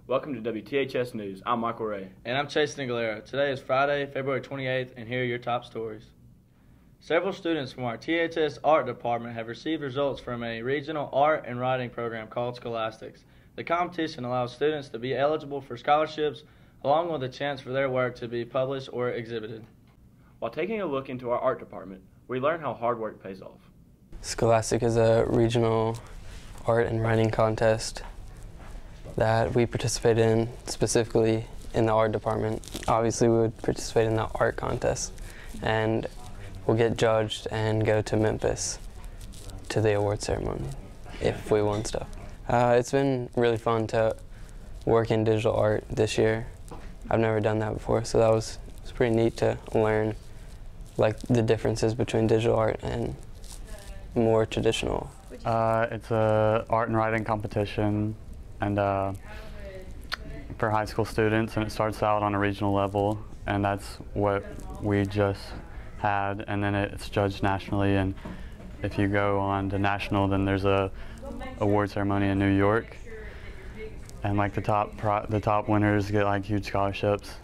Welcome to WTHS News. I'm Michael Ray. And I'm Chase Nigalera. Today is Friday, February 28th, and here are your top stories. Several students from our THS Art Department have received results from a regional art and writing program called Scholastics. The competition allows students to be eligible for scholarships, along with a chance for their work to be published or exhibited. While taking a look into our art department, we learn how hard work pays off. Scholastic is a regional art and writing contest that we participate in, specifically in the art department. Obviously, we would participate in the art contest, and we'll get judged and go to Memphis to the award ceremony if we won stuff. It's been really fun to work in digital art this year. I've never done that before, so that was pretty neat to learn like the differences between digital art and more traditional. It's a art and writing competition, and for high school students, and it starts out on a regional level, and that's what we just had, and then it's judged nationally, and if you go on to national, then there's a award ceremony in New York, and like the top winners get like huge scholarships.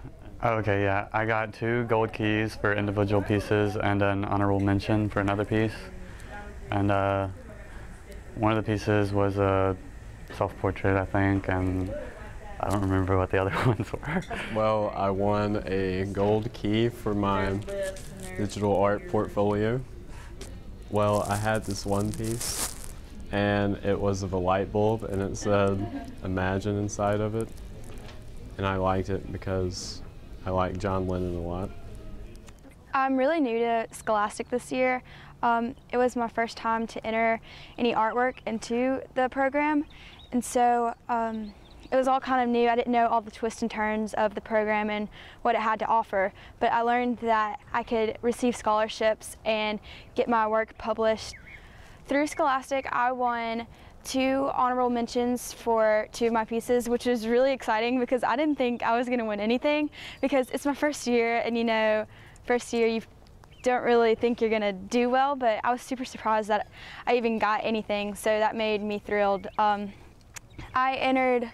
Okay, yeah, I got 2 gold keys for individual pieces and an honorable mention for another piece, and one of the pieces was a self-portrait, I think, and I don't remember what the other ones were. Well, I won a gold key for my digital art portfolio. Well, I had this one piece, and it was of a light bulb, and it said Imagine inside of it, and I liked it because I like John Lennon a lot. I'm really new to Scholastic this year. It was my first time to enter any artwork into the program, and so it was all kind of new. I didn't know all the twists and turns of the program and what it had to offer, but I learned that I could receive scholarships and get my work published. Through Scholastic, I won 2 honorable mentions for 2 of my pieces, which was really exciting because I didn't think I was going to win anything, because it's my first year, and you know, first year you don't really think you're going to do well, but I was super surprised that I even got anything, so that made me thrilled. I entered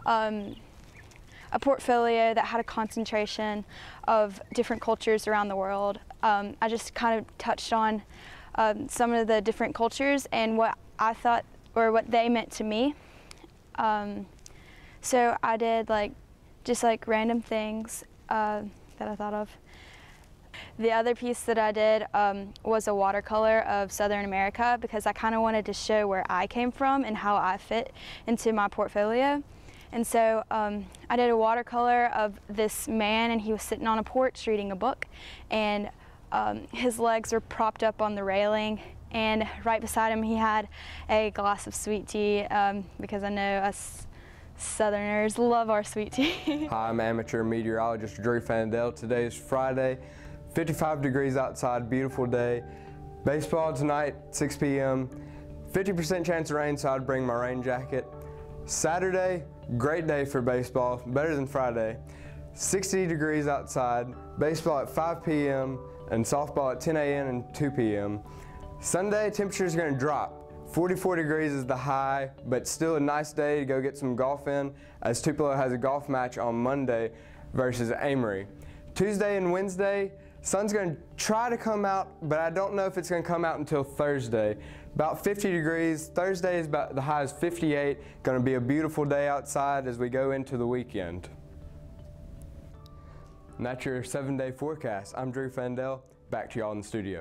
a portfolio that had a concentration of different cultures around the world. I just kind of touched on some of the different cultures and what I thought or what they meant to me. So I did just random things that I thought of. The other piece that I did was a watercolor of Southern America, because I kind of wanted to show where I came from and how I fit into my portfolio. And so I did a watercolor of this man, and he was sitting on a porch reading a book, and his legs were propped up on the railing, and right beside him he had a glass of sweet tea, because I know us Southerners love our sweet tea. Hi, I'm amateur meteorologist Drew Fandel. Today is Friday, 55 degrees outside, beautiful day. Baseball tonight, 6 p.m. 50% chance of rain, so I'd bring my rain jacket. Saturday, great day for baseball, better than Friday. 60 degrees outside, baseball at 5 p.m. and softball at 10 a.m. and 2 p.m. Sunday, temperature is going to drop. 44 degrees is the high, but still a nice day to go get some golf in, as Tupelo has a golf match on Monday versus Amory. Tuesday and Wednesday, sun's going to try to come out, but I don't know if it's going to come out until Thursday. About 50 degrees. Thursday is about the high is 58. Going to be a beautiful day outside as we go into the weekend. And that's your 7-day forecast. I'm Drew Fandel. Back to y'all in the studio.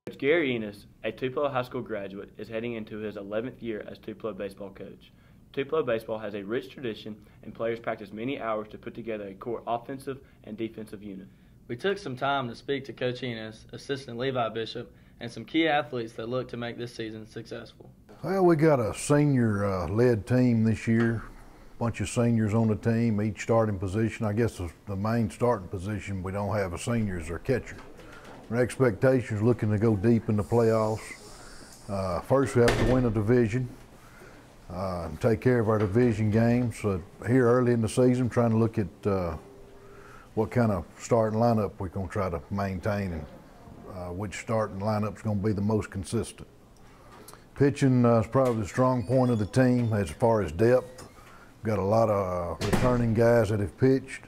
Coach Gary Enos, a Tupelo High School graduate, is heading into his 11th year as Tupelo baseball coach. Tupelo baseball has a rich tradition, and players practice many hours to put together a core offensive and defensive unit. We took some time to speak to Coach Enos, Assistant Levi Bishop, and some key athletes that look to make this season successful. Well, we got a senior-led team this year. Bunch of seniors on the team, each starting position. I guess the main starting position we don't have a senior is our catcher. Our expectations looking to go deep in the playoffs. First, we have to win a division and take care of our division games. Here early in the season, trying to look at what kind of starting lineup we're going to try to maintain, and which starting lineup is going to be the most consistent. Pitching is probably the strong point of the team as far as depth. Got a lot of returning guys that have pitched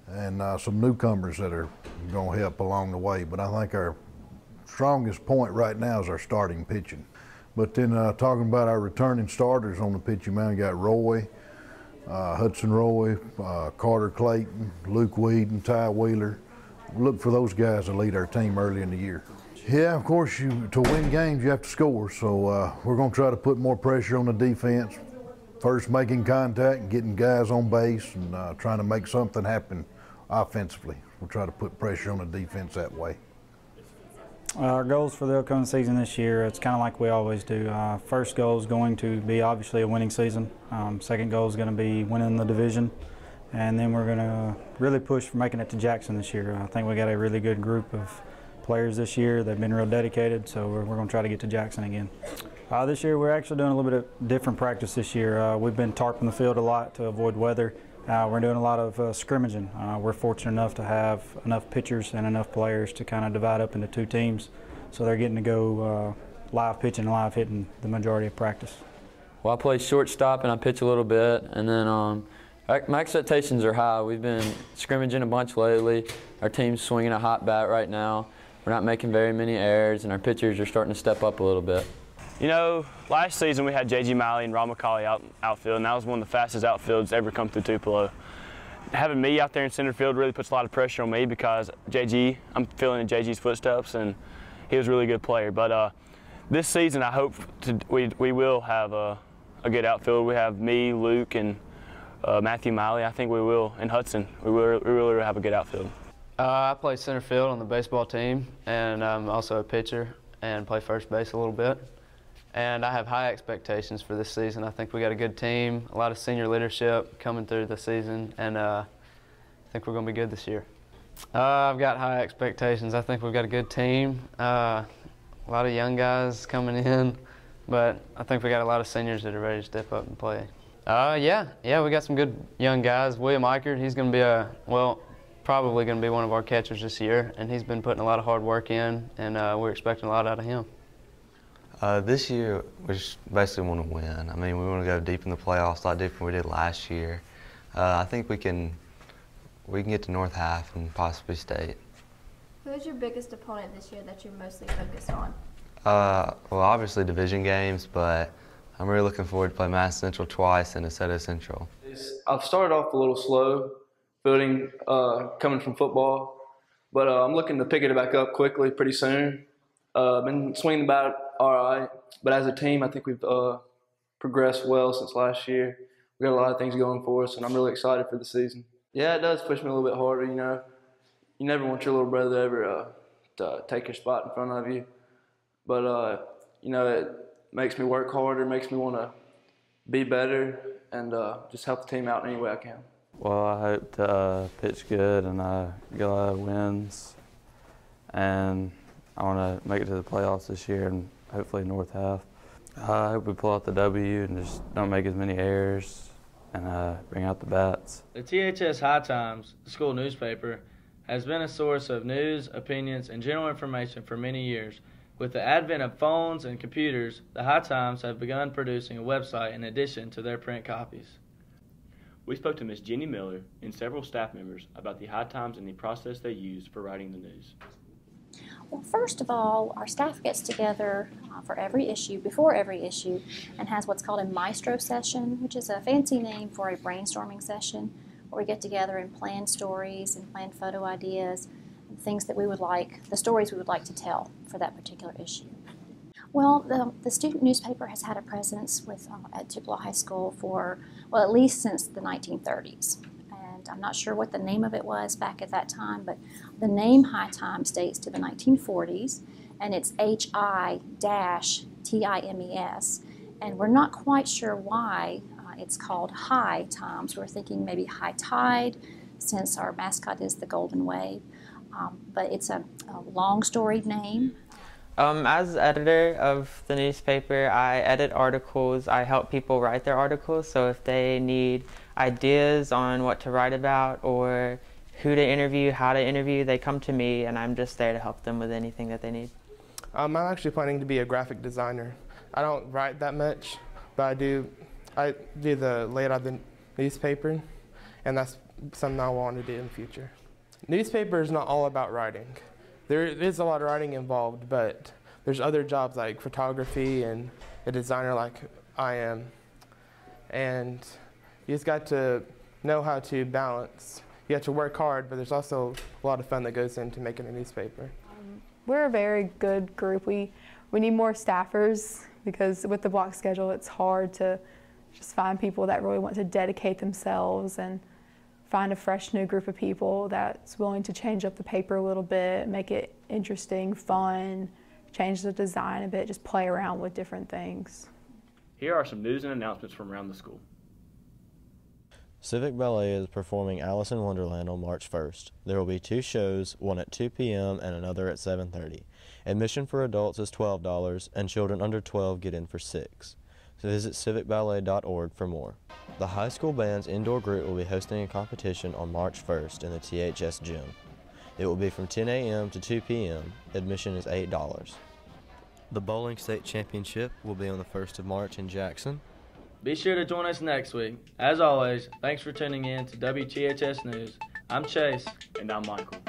and some newcomers that are going to help along the way. But I think our strongest point right now is our starting pitching. But then talking about our returning starters on the pitching mound, you got Roy, Hudson Roy, Carter Clayton, Luke Weed, and Ty Wheeler. Look for those guys to lead our team early in the year. Yeah, of course, to win games, you have to score. So we're going to try to put more pressure on the defense. First, making contact and getting guys on base and trying to make something happen offensively. We'll try to put pressure on the defense that way. Our goals for the upcoming season this year, it's kind of like we always do. First goal is going to be obviously a winning season. Second goal is going to be winning the division. And then we're going to really push for making it to Jackson this year. I think we got a really good group of players this year. They've been real dedicated, so we're going to try to get to Jackson again. This year we're actually doing a little bit of different practice this year. We've been tarping the field a lot to avoid weather. We're doing a lot of scrimmaging. We're fortunate enough to have enough pitchers and enough players to kind of divide up into two teams. So they're getting to go live pitching and live hitting the majority of practice. Well, I play shortstop and I pitch a little bit. And then my expectations are high. We've been scrimmaging a bunch lately. Our team's swinging a hot bat right now. We're not making very many errors, and our pitchers are starting to step up a little bit. You know, last season we had J.G. Miley and Rob McCauley outfield, and that was one of the fastest outfields ever come through Tupelo. Having me out there in center field really puts a lot of pressure on me because J.G., I'm filling in J.G.'s footsteps, and he was a really good player. But this season I hope we will have a good outfield. We have me, Luke, and Matthew Miley. I think we will, and Hudson. We really have a good outfield. I play center field on the baseball team, and I'm also a pitcher and play first base a little bit. And I have high expectations for this season. I think we got a good team, a lot of senior leadership coming through the season, and I think we're going to be good this year. I've got high expectations. I think we've got a good team, a lot of young guys coming in, but I think we got a lot of seniors that are ready to step up and play. Yeah, we got some good young guys. William Eichert, he's going to be probably going to be one of our catchers this year, and he's been putting a lot of hard work in, and we're expecting a lot out of him. This year, we just basically want to win. I mean, we want to go deep in the playoffs, a lot deeper than we did last year. I think we can get to North Half and possibly state. Who is your biggest opponent this year that you're mostly focused on? Well, obviously division games, but I'm really looking forward to play Mass Central twice and DeSoto Central. I've started off a little slow, building, coming from football, but I'm looking to pick it back up quickly pretty soon. Been swinging the bat all right, but as a team, I think we've progressed well since last year. We got a lot of things going for us, and I'm really excited for the season. Yeah, it does push me a little bit harder, you know. You never want your little brother to ever to take your spot in front of you, but you know, it makes me work harder, makes me want to be better, and just help the team out in any way I can. Well, I hope to pitch good and get a lot of wins, and I want to make it to the playoffs this year and hopefully North Half. I hope we pull out the W and just don't make as many errors and bring out the bats. The THS High Times, the school newspaper, has been a source of news, opinions, and general information for many years. With the advent of phones and computers, the High Times have begun producing a website in addition to their print copies. We spoke to Ms. Jenny Miller and several staff members about the High Times and the process they use for writing the news. Well, first of all, our staff gets together for every issue, before every issue, and has what's called a maestro session, which is a fancy name for a brainstorming session, where we get together and plan stories and plan photo ideas, and things that we would like, the stories we would like to tell for that particular issue. Well, the student newspaper has had a presence at Tupelo High School for, well, at least since the 1930s. I'm not sure what the name of it was back at that time, but the name High Times dates to the 1940s, and it's H-I-T-I-M-E-S, and we're not quite sure why it's called High Times. We're thinking maybe high tide, since our mascot is the Golden Wave, but it's a long storied name. As editor of the newspaper, I edit articles. I help people write their articles, so if they need ideas on what to write about or who to interview, how to interview, they come to me, and I'm just there to help them with anything that they need. I'm actually planning to be a graphic designer. I don't write that much, but I do the layout of newspaper, and that's something I want to do in the future. Newspaper is not all about writing. There is a lot of writing involved, but there's other jobs like photography and a designer like I am. And you just got to know how to balance. You have to work hard, but there's also a lot of fun that goes into making a newspaper. We're a very good group. We need more staffers because with the block schedule, it's hard to just find people that really want to dedicate themselves and find a fresh new group of people that's willing to change up the paper a little bit, make it interesting, fun, change the design a bit, just play around with different things. Here are some news and announcements from around the school. Civic Ballet is performing Alice in Wonderland on March 1st. There will be 2 shows, one at 2 p.m. and another at 7:30. Admission for adults is $12 and children under 12 get in for $6. So visit civicballet.org for more. The high school band's indoor group will be hosting a competition on March 1st in the THS gym. It will be from 10 a.m. to 2 p.m. Admission is $8. The bowling state championship will be on the 1st of March in Jackson. Be sure to join us next week. As always, thanks for tuning in to WTHS News. I'm Chase. And I'm Michael.